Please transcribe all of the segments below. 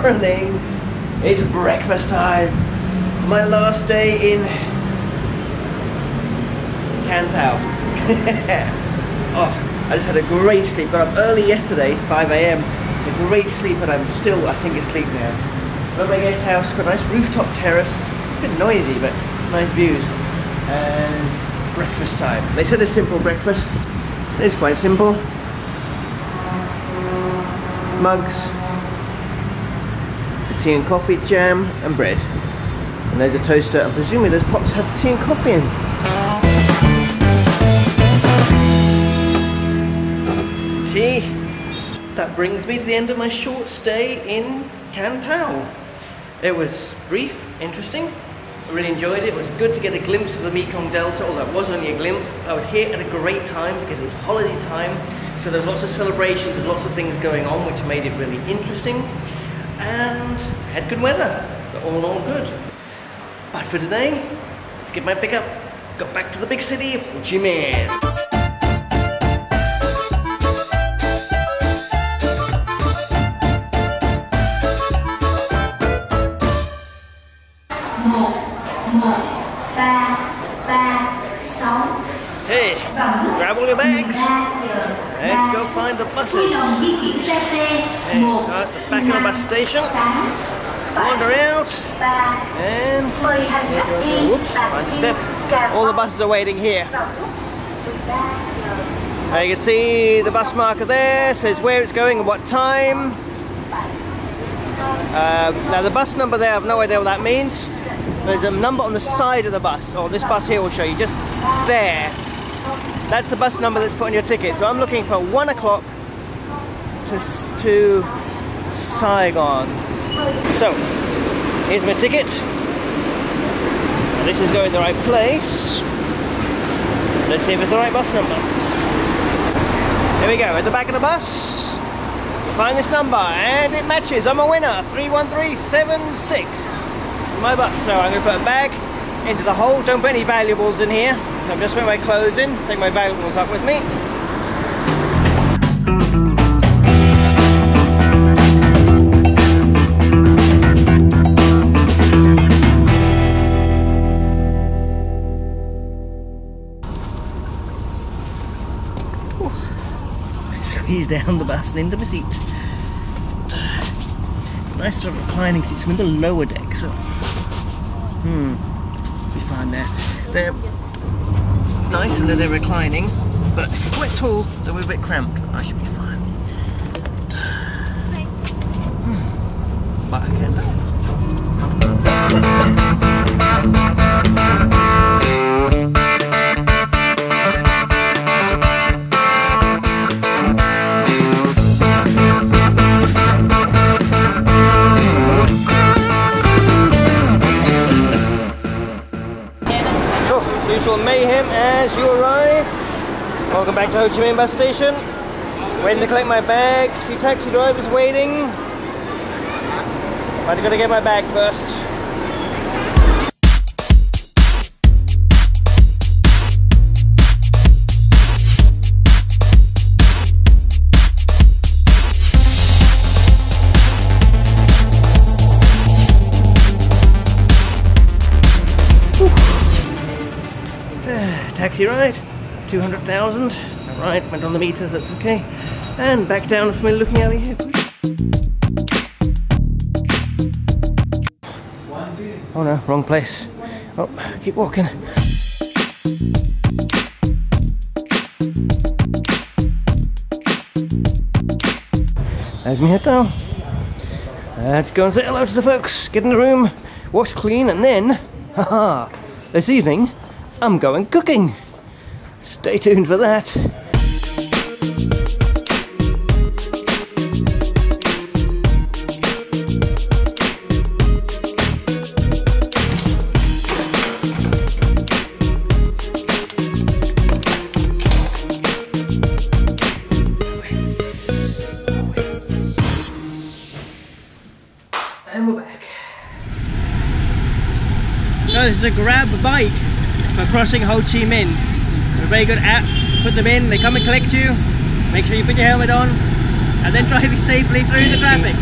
morning. It's breakfast time. My last day in Can Tho. Oh, I just had a great sleep. Got up early yesterday, 5 AM. A great sleep, and I'm still, I think, asleep now. Got my guest house, got a nice rooftop terrace. A bit noisy, but nice views. And breakfast time. They said a simple breakfast. It's quite simple. Mugs for tea and coffee, jam and bread. And there's a toaster, and presumably those pots have tea and coffee in. Tea. That brings me to the end of my short stay in Can Tho. It was brief, interesting. I really enjoyed it. It was good to get a glimpse of the Mekong Delta, although it was only a glimpse. I was here at a great time because it was holiday time, so there was lots of celebrations and lots of things going on, which made it really interesting. And had good weather, but all in all good. But for today, let's get my pickup. Got back to the big city of Ho Chi Minh. Hey, grab all your bags. Let's go find the buses. Hey, so at the back of the bus station. Wander out and whoops, find a step. All the buses are waiting here. Now you can see the bus marker there, says where it's going and what time. Now the bus number there, I have no idea what that means. There's a number on the side of the bus, or this bus here will show you, just there. That's the bus number that's put on your ticket. So I'm looking for 1 o'clock to Saigon. So, here's my ticket. This is going the right place. Let's see if it's the right bus number. Here we go, at the back of the bus. Find this number, and it matches. I'm a winner, 31376. It's my bus, so I'm going to put a bag into the hole. Don't put any valuables in here. I've just put my clothes in, take my valuables up with me. Squeeze down the bus and into the seat. Nice sort of reclining seats. I'm in the lower deck, so be fine there. They're nice and they're reclining, but if you're quite tall, they'll be a bit cramped. I should be fine. But I can. Usual mayhem as you arrive. Welcome back to Ho Chi Minh bus station. Waiting to collect my bags. A few taxi drivers waiting. But I gotta get my bag first. Taxi ride, 200,000. Alright, went on the meters, that's okay. And back down from the looking alley here. Oh no, wrong place. Oh, keep walking. There's my hotel. Let's go and say hello to the folks. Get in the room, wash clean, and then, haha, this evening, I'm going cooking. Stay tuned for that. And we're back. So this is a grab bike for crossing Ho Chi Minh. A very good app. Put them in, they come and collect you. Make sure you put your helmet on and then driving safely through the traffic.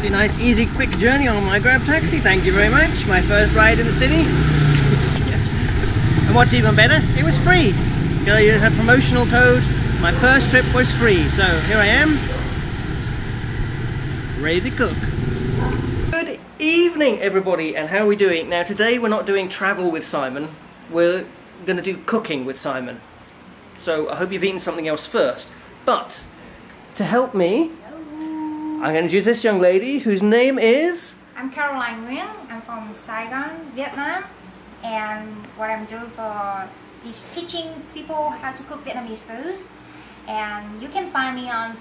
Nice, easy, quick journey on my Grab taxi. Thank you very much. My first ride in the city. And what's even better, it was free. You had a promotional code. My first trip was free. So here I am, ready to cook. Good evening, everybody, and how are we doing? Now today we're not doing travel with Simon. We're going to do cooking with Simon. So I hope you've eaten something else first. But to help me, I'm going to introduce this young lady whose name is... I'm Caroline Nguyen. I'm from Saigon, Vietnam. And what I'm doing is teaching people how to cook Vietnamese food. And you can find me on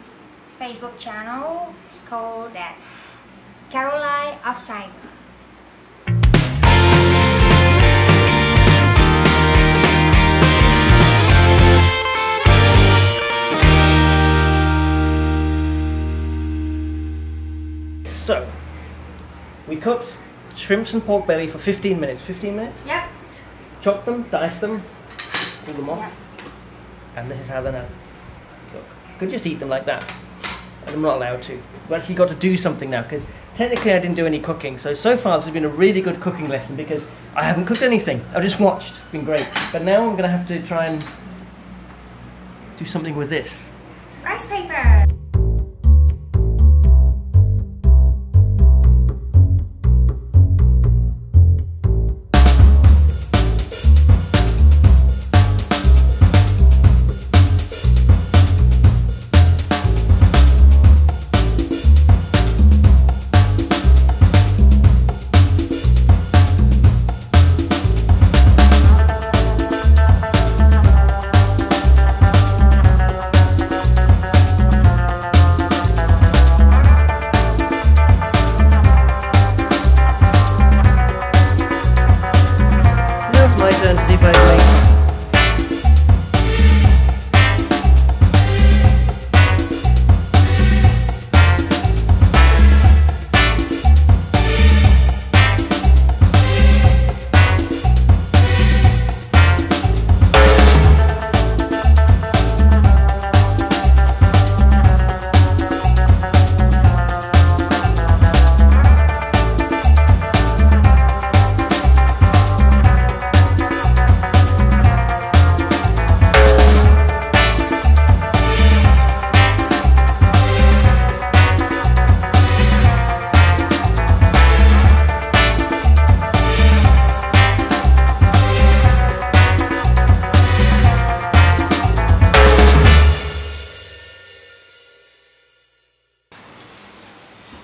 Facebook channel called that Caroline of Saigon. So, we cooked shrimps and pork belly for 15 minutes. 15 minutes? Yep. Chop them, dice them, pull them off, yep. And this is how they're now. Look, you could just eat them like that, but I'm not allowed to. We've actually got to do something now, because technically I didn't do any cooking. So far this has been a really good cooking lesson, because I haven't cooked anything. I've just watched. It's been great. But now I'm going to have to try and do something with this. Rice paper.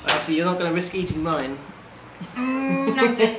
Actually, you're not going to risk eating mine. Not good.